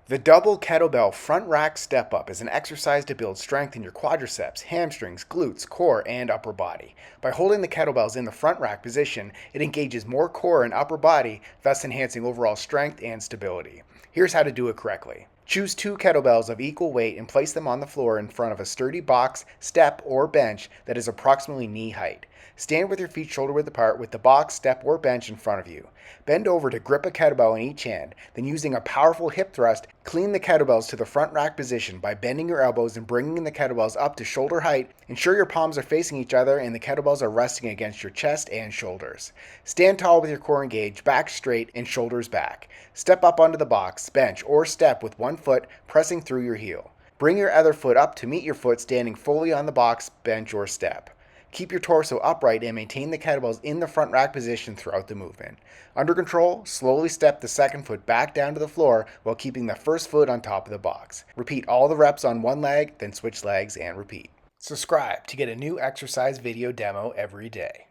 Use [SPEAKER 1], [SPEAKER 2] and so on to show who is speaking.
[SPEAKER 1] The double kettlebell front rack step up is an exercise to build strength in your quadriceps, hamstrings, glutes, core, and upper body. By holding the kettlebells in the front rack position, it engages more core and upper body, thus enhancing overall strength and stability. Here's how to do it correctly. Choose two kettlebells of equal weight and place them on the floor in front of a sturdy box, step, or bench that is approximately knee height. Stand with your feet shoulder width apart with the box, step, or bench in front of you. Bend over to grip a kettlebell in each hand, then using a powerful hip thrust, clean the kettlebells to the front rack position by bending your elbows and bringing the kettlebells up to shoulder height. Ensure your palms are facing each other and the kettlebells are resting against your chest and shoulders. Stand tall with your core engaged, back straight, and shoulders back. Step up onto the box, bench, or step with one foot pressing through your heel. Bring your other foot up to meet your foot standing fully on the box, bench, or step. Keep your torso upright and maintain the kettlebells in the front rack position throughout the movement. Under control, slowly step the second foot back down to the floor while keeping the first foot on top of the box. Repeat all the reps on one leg, then switch legs and repeat. Subscribe to get a new exercise video demo every day.